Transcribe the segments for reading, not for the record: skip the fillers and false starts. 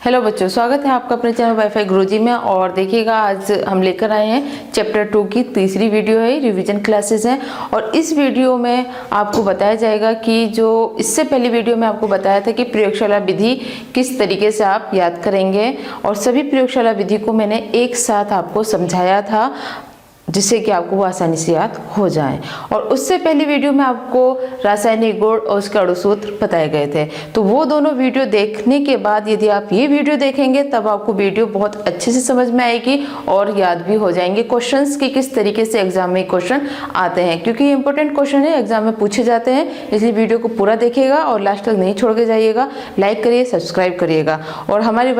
Hello बच्चों, स्वागत है आपका अपने चैनल वाईफाई गुरुजी में। और देखिएगा आज हम लेकर आए हैं चैप्टर 2 की तीसरी वीडियो है, रिवीजन क्लासेस हैं। और इस वीडियो में आपको बताया जाएगा कि जो इससे पहली वीडियो में आपको बताया था कि प्रयोगशाला विधि किस तरीके से आप याद करेंगे, और सभी प्रयोगशाला विधि को मैंने एक साथ आपको समझाया था जिससे कि आपको वो आसानी से याद हो जाए। और उससे पहली वीडियो में आपको रासायनिक गुण और उसके अणुसूत्र बताए गए थे। तो वो दोनों वीडियो देखने के बाद यदि आप ये वीडियो देखेंगे तब आपको वीडियो बहुत अच्छे से समझ में आएगी और याद भी हो जाएंगे क्वेश्चंस की किस तरीके से एग्जाम में क्वेश्चन आते हैं, क्योंकि ये इंपॉर्टेंट क्वेश्चन है, एग्जाम में पूछे जाते हैं। इसलिए वीडियो को पूरा देखिएगा और लास्ट तक नहीं छोड़ के जाइएगा। लाइक करिए, सब्सक्राइब करिएगा। और हमारी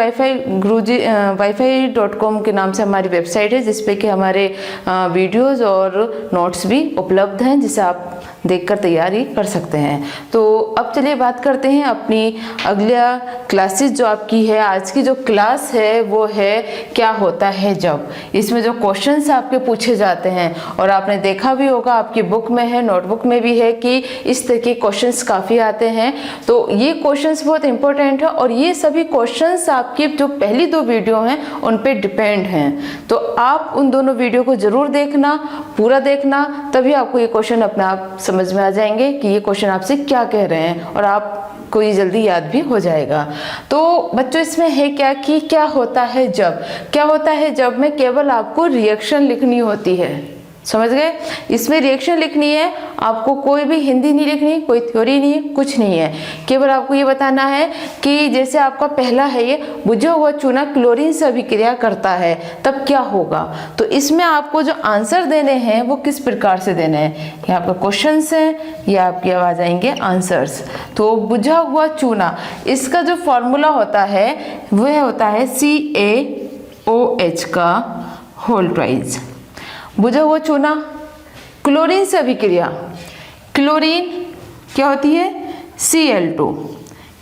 wifi.com के नाम से हमारी वेबसाइट है जिसपे कि हमारे वीडियोस और नोट्स भी उपलब्ध हैं जिसे आप देखकर तैयारी कर सकते हैं। तो अब चलिए बात करते हैं अपनी अगला क्लासेस जो आपकी है। आज की जो क्लास है वो है क्या होता है जब। इसमें जो क्वेश्चंस आपके पूछे जाते हैं, और आपने देखा भी होगा आपकी बुक में है, नोटबुक में भी है कि इस तरह के क्वेश्चंस काफ़ी आते हैं। तो ये क्वेश्चंस बहुत इंपॉर्टेंट है और ये सभी क्वेश्चंस आपकी जो पहली दो वीडियो हैं उन पे डिपेंड हैं। तो आप उन दोनों वीडियो को जरूर देखना, पूरा देखना, तभी आपको ये क्वेश्चन अपने आप समझ में आ जाएंगे कि ये क्वेश्चन आपसे क्या कह रहे हैं और आपको ये जल्दी याद भी हो जाएगा। तो बच्चों इसमें है क्या कि क्या होता है जब। क्या होता है जब में केवल आपको रिएक्शन लिखनी होती है, समझ गए। इसमें रिएक्शन लिखनी है, आपको कोई भी हिंदी नहीं लिखनी, कोई थ्योरी नहीं, कुछ नहीं है। केवल आपको ये बताना है कि जैसे आपका पहला है ये बुझा हुआ चूना क्लोरीन से अभिक्रिया करता है तब क्या होगा। तो इसमें आपको जो आंसर देने हैं वो किस प्रकार से देने हैं, ये आपका क्वेश्चंस हैं, ये आपकी आवाज आएंगे आंसर्स। तो बुझा हुआ चूना, इसका जो फॉर्मूला होता है वह होता है CaOH का होल ट्वाइस। बुझा हुआ चूना क्लोरीन से अभिक्रिया, क्लोरीन क्या होती है Cl2,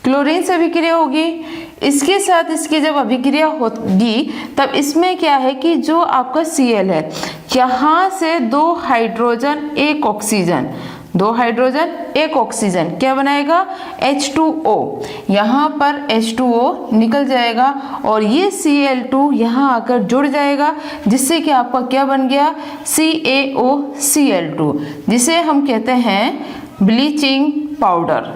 क्लोरीन से अभिक्रिया होगी। इसके साथ इसकी जब अभिक्रिया होगी तब इसमें क्या है कि जो आपका Cl है, यहाँ से दो हाइड्रोजन एक ऑक्सीजन, दो हाइड्रोजन एक ऑक्सीजन क्या बनाएगा H2O। यहाँ पर H2O निकल जाएगा और ये Cl2 यहाँ आकर जुड़ जाएगा, जिससे कि आपका क्या बन गया CaOCl2, जिसे हम कहते हैं ब्लीचिंग पाउडर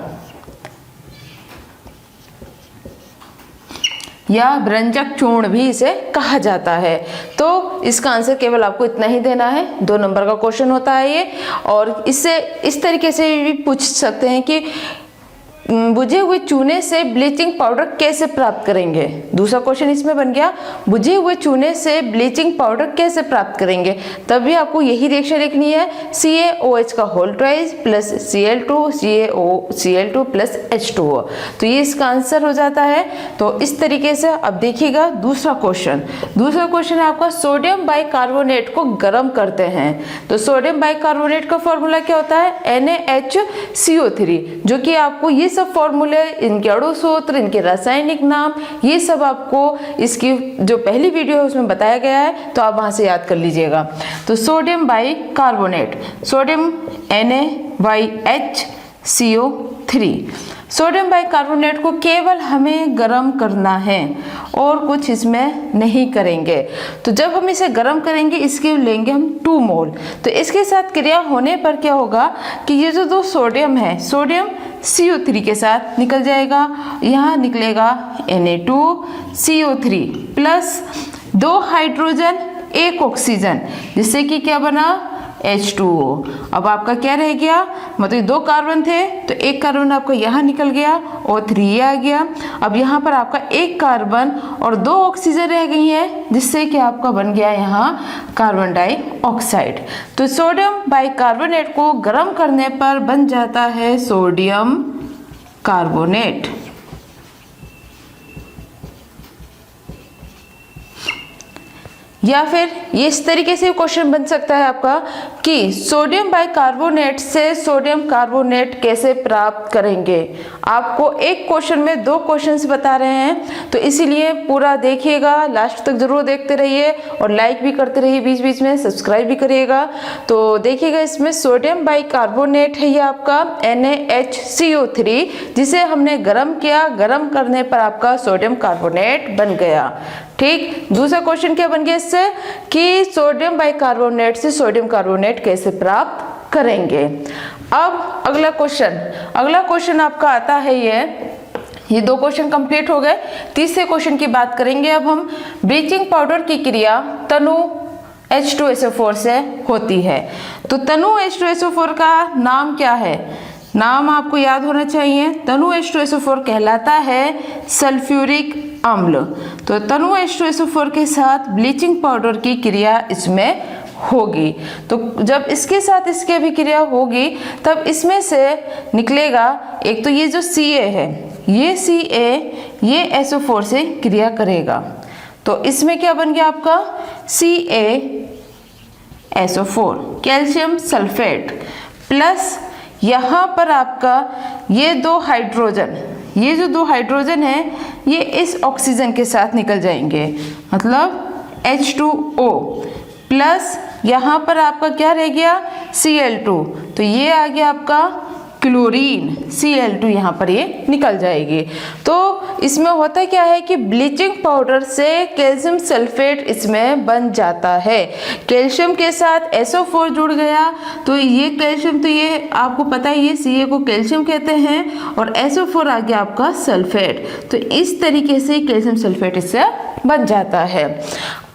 या भ्रंजक चूर्ण भी इसे कहा जाता है। तो इसका आंसर केवल आपको इतना ही देना है। 2 नंबर का क्वेश्चन होता है ये। और इससे इस तरीके से भी पूछ सकते हैं कि बुझे हुए चूने से ब्लीचिंग पाउडर कैसे प्राप्त करेंगे। दूसरा क्वेश्चन इसमें बन गया बुझे हुए चूने से ब्लीचिंग पाउडर कैसे प्राप्त करेंगे। तब भी आपको यही रिएक्शन लिखनी है, CaOH का whole twice plus Cl2 CaOCl2 plus H2O। तो ये इसका आंसर हो जाता है। तो इस तरीके से अब देखिएगा दूसरा क्वेश्चन। दूसरा क्वेश्चन है आपका सोडियम बाइकार्बोनेट को गर्म करते हैं। तो सोडियम बाइकार्बोनेट का फॉर्मूला क्या होता है NaHCO3, जो कि आपको ये सब फॉर्मूले, इनके अणुसूत्र, इनके रासायनिक नाम, ये सब आपको इसकी जो पहली वीडियो है उसमें बताया गया है, तो आप वहां से याद कर लीजिएगा। तो sodium bicarbonate, sodium NaYHCO3, sodium bicarbonate को केवल हमें गर्म करना है और कुछ इसमें नहीं करेंगे। तो जब हम इसे गर्म करेंगे इसके लेंगे हम 2 मोल। तो इसके साथ क्रिया होने पर क्या होगा कि ये जो 2 सोडियम है, सोडियम CO3 के साथ निकल जाएगा, यहाँ निकलेगा Na2CO3 प्लस 2 हाइड्रोजन एक ऑक्सीजन, जिससे कि क्या बना H2O। अब आपका क्या रह गया, मतलब 2 कार्बन थे तो एक कार्बन आपका यहाँ निकल गया, O3 आ गया। अब यहाँ पर आपका एक कार्बन और 2 ऑक्सीजन रह गई हैं, जिससे कि आपका बन गया यहाँ कार्बन डाइऑक्साइड। तो सोडियम बाइकार्बोनेट को गर्म करने पर बन जाता है सोडियम कार्बोनेट। या फिर ये इस तरीके से क्वेश्चन बन सकता है आपका कि सोडियम बाइकार्बोनेट से सोडियम कार्बोनेट कैसे प्राप्त करेंगे। आपको एक क्वेश्चन में 2 क्वेश्चंस बता रहे हैं, तो इसीलिए पूरा देखिएगा, लास्ट तक जरूर देखते रहिए और लाइक भी करते रहिए, बीच बीच में सब्सक्राइब भी करिएगा। तो देखिएगा, इसमें सोडियम बाइकार्बोनेट है ये आपका NaHCO3, जिसे हमने गर्म किया, गर्म करने पर आपका सोडियम कार्बोनेट बन गया। ठीक, दूसरा क्वेश्चन क्या बन गया इससे कि सोडियम बाइकार्बोनेट से सोडियम कार्बोनेट कैसे प्राप्त करेंगे। अब अगला क्वेश्चन आपका आता है ये 2 क्वेश्चन कंप्लीट हो गए। तीसरे क्वेश्चन की बात करेंगे अब हम। ब्लीचिंग पाउडर की क्रिया तनु H2SO4 से होती है। तो तनु H2SO4 का नाम क्या है? नाम आपको याद होना चाहिए। तनु H2SO4 कहलाता है सल्फ्यूरिक अम्ल। तो तनु H2SO4 के साथ ब्लीचिंग पाउडर की क्रिया इसमें होगी। तो जब इसके साथ इसकी अभिक्रिया होगी तब इसमें से निकलेगा, एक तो ये जो Ca है, ये Ca ये SO4 से क्रिया करेगा, तो इसमें क्या बन गया आपका CaSO4 कैल्शियम सल्फेट, प्लस यहाँ पर आपका ये 2 हाइड्रोजन, ये जो 2 हाइड्रोजन है ये इस ऑक्सीजन के साथ निकल जाएंगे, मतलब H2O, प्लस यहाँ पर आपका क्या रह गया Cl2, तो ये आ गया आपका क्लोरीन, Cl2 यहाँ पर ये निकल जाएगी। तो इसमें होता क्या है कि ब्लीचिंग पाउडर से कैल्शियम सल्फेट इसमें बन जाता है। कैल्शियम के साथ SO4 जुड़ गया, तो ये कैल्शियम, तो ये आपको पता है ये Ca को कैल्शियम कहते हैं और SO4 आ गया आपका सल्फेट। तो इस तरीके से कैल्शियम सल्फेट इससे बन जाता है।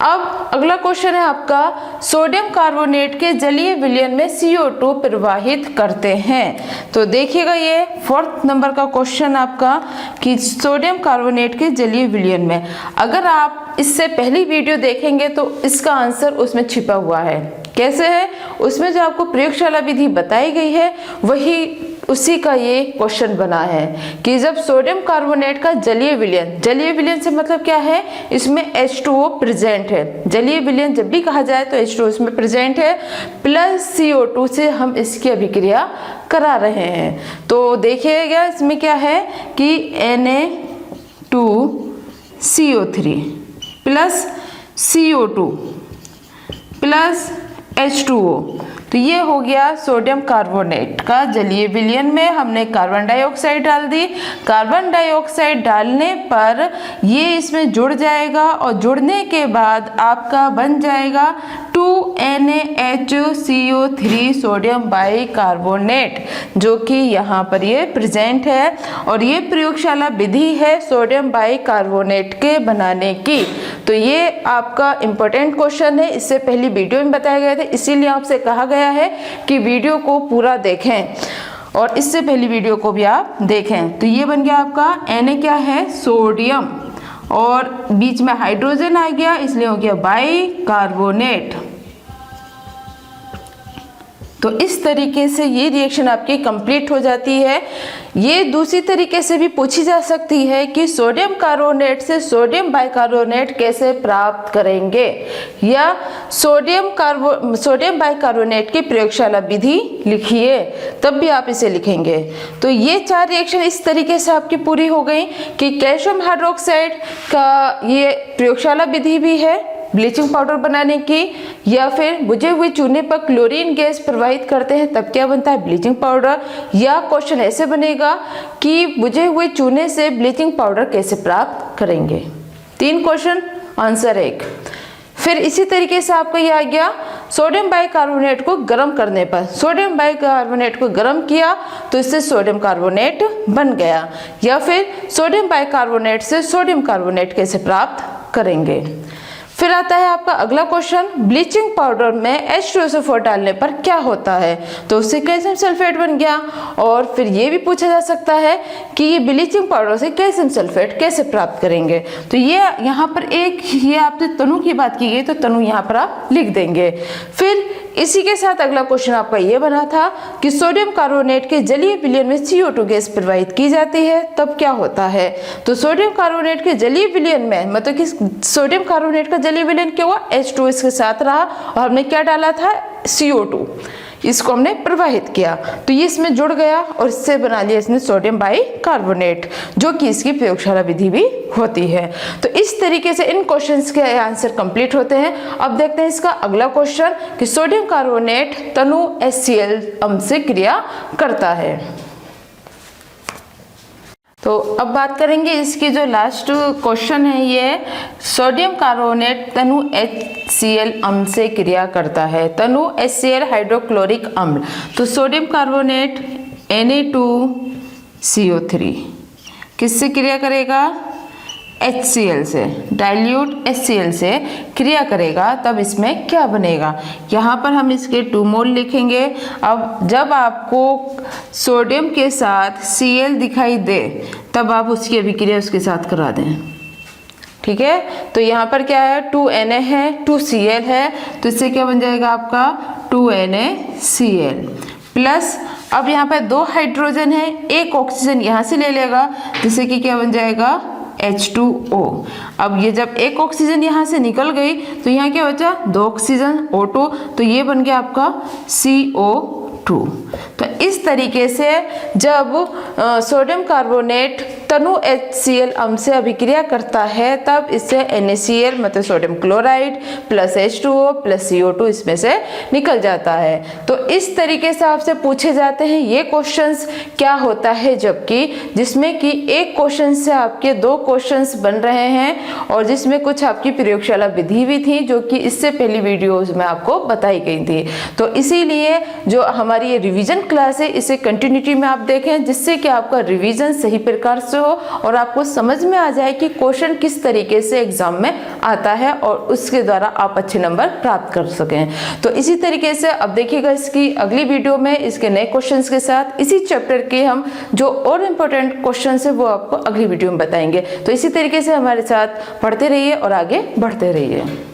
अब अगला क्वेश्चन है आपका, सोडियम कार्बोनेट के जलीय विलयन में CO2 प्रवाहित करते हैं। तो देखिएगा ये 4th नंबर का क्वेश्चन आपका कि सोडियम कार्बोनेट के जलीय विलयन में, अगर आप इससे पहली वीडियो देखेंगे तो इसका आंसर उसमें छिपा हुआ है। कैसे है? उसमें जो आपको प्रयोगशाला विधि बताई गई है वही उसी का ये क्वेश्चन बना है कि जब सोडियम कार्बोनेट का जलीय विलयन से मतलब क्या है, इसमें H2O प्रेजेंट है। जलीय विलयन जब भी कहा जाए तो H2O इसमें प्रेजेंट है, प्लस CO2 से हम इसकी अभिक्रिया करा रहे हैं। तो देखिएगा इसमें क्या है कि Na2CO3 plus CO2 plus H2O, तो ये हो गया सोडियम कार्बोनेट का जलीय विलयन में हमने कार्बन डाइऑक्साइड डाल दी। कार्बन डाइऑक्साइड डालने पर ये इसमें जुड़ जाएगा और जुड़ने के बाद आपका बन जाएगा 2NaHCO3 सोडियम बाइकार्बोनेट, जो कि यहाँ पर ये प्रेजेंट है और ये प्रयोगशाला विधि है सोडियम बाइकार्बोनेट के बनाने की। तो ये आपका इम्पोर्टेंट क्वेश्चन है, इससे पहली वीडियो में बताए गए थे, इसीलिए आपसे कहा गया है कि वीडियो को पूरा देखें और इससे पहली वीडियो को भी आप देखें। तो ये बन गया आपका Na क्या है सोडियम और बीच में हाइड्रोजन आ गया, इसलिए हो गया बाइकार्बोनेट। तो इस तरीके से ये रिएक्शन आपकी कंप्लीट हो जाती है। ये दूसरी तरीके से भी पूछी जा सकती है कि सोडियम कार्बोनेट से सोडियम बाइकार्बोनेट कैसे प्राप्त करेंगे, या सोडियम बाइकार्बोनेट की प्रयोगशाला विधि लिखिए, तब भी आप इसे लिखेंगे। तो ये 4 रिएक्शन इस तरीके से आपकी पूरी हो गई कि कैल्शियम हाइड्रोक्साइड का ये प्रयोगशाला विधि भी है ब्लीचिंग पाउडर बनाने की, या फिर बुझे हुए चूने पर क्लोरीन गैस प्रवाहित करते हैं तब क्या बनता है ब्लीचिंग पाउडर, या क्वेश्चन ऐसे बनेगा कि बुझे हुए चूने से ब्लीचिंग पाउडर कैसे प्राप्त करेंगे। 3 क्वेश्चन, आंसर 1। फिर इसी तरीके से आपका ये आ गया सोडियम बाइकार्बोनेट को गर्म करने पर, सोडियम बाइकार्बोनेट को गर्म किया तो इससे सोडियम कार्बोनेट बन गया, या फिर सोडियम बाइकार्बोनेट से सोडियम कार्बोनेट कैसे प्राप्त करेंगे। फिर आता है आपका अगला क्वेश्चन, ब्लीचिंग पाउडर में H2SO4 डालने पर क्या होता है, तो उससे कैल्शियम सल्फेट बन गया। और फिर ये भी पूछा जा सकता है कि ये ब्लीचिंग पाउडर से कैल्शियम सल्फेट कैसे प्राप्त करेंगे, तो ये यहाँ पर एक ये आपसे तनु की बात की गई तो तनु यहाँ पर आप लिख देंगे। फिर इसी के साथ अगला क्वेश्चन आपका ये बना था कि सोडियम कार्बोनेट के जलीय विलयन में CO2 गैस प्रवाहित की जाती है तब क्या होता है। तो सोडियम कार्बोनेट के जलीय विलयन में मतलब कि सोडियम कार्बोनेट का जलीय विलयन क्या हुआ, H2 इसके साथ रहा और हमने क्या डाला था, CO2, इसको हमने प्रवाहित किया तो ये इसमें जुड़ गया और इससे बना लिया इसने सोडियम बाइकार्बोनेट, जो कि इसकी प्रयोगशाला विधि भी होती है। तो इस तरीके से इन क्वेश्चंस के आंसर कंप्लीट होते हैं। अब देखते हैं इसका अगला क्वेश्चन कि सोडियम कार्बोनेट तनु HCl अम्ल से क्रिया करता है। तो अब बात करेंगे इसकी जो लास्ट क्वेश्चन है, ये सोडियम कार्बोनेट तनु HCl अम्ल से क्रिया करता है। तनु HCl हाइड्रोक्लोरिक अम्ल, तो सोडियम कार्बोनेट Na2CO3 किससे क्रिया करेगा, HCl से, डाइल्यूट HCl से क्रिया करेगा तब इसमें क्या बनेगा। यहाँ पर हम इसके 2 मोल लिखेंगे। अब जब आपको सोडियम के साथ Cl दिखाई दे तब आप उसकी अभिक्रिया उसके साथ करा दें, ठीक है। तो यहाँ पर क्या है, 2Na है, 2Cl है, तो इससे क्या बन जाएगा आपका 2NaCl प्लस, अब यहाँ पर 2 हाइड्रोजन है, एक ऑक्सीजन यहाँ से ले लेगा जिससे कि क्या बन जाएगा H2O। अब ये जब एक ऑक्सीजन यहाँ से निकल गई तो यहाँ क्या बचा, 2 ऑक्सीजन O2, तो ये बन गया आपका CO2। तो इस तरीके से जब सोडियम कार्बोनेट तनु HCl अम्ल से अभिक्रिया करता है तब इससे NaCl मतलब sodium chloride plus H2O plus CO2 इसमें से निकल जाता है। तो इस तरीके से आपसे पूछे जाते हैं ये क्वेश्चंस क्या होता है, जबकि जिसमें कि एक क्वेश्चन से आपके 2 क्वेश्चंस बन रहे हैं और जिसमें कुछ आपकी प्रयोगशाला विधि भी थी जो कि इससे पहली वीडियोज में आपको बताई गई थी। तो इसीलिए जो हमारी ये रिवीजन क्लास है इसे कंटिन्यूटी में आप देखें जिससे कि आपका रिवीजन सही प्रकार से हो और आपको समझ में आ जाए कि क्वेश्चन किस तरीके से एग्जाम में आता है और उसके द्वारा आप अच्छे नंबर प्राप्त कर सकें। तो इसी तरीके से अब देखिएगा इसकी अगली वीडियो में इसके नए क्वेश्चंस के साथ इसी चैप्टर के हम जो और इम्पोर्टेंट क्वेश्चंस है वो आपको अगली वीडियो में बताएंगे। तो इसी तरीके से हमारे साथ पढ़ते रहिए और आगे बढ़ते रहिए।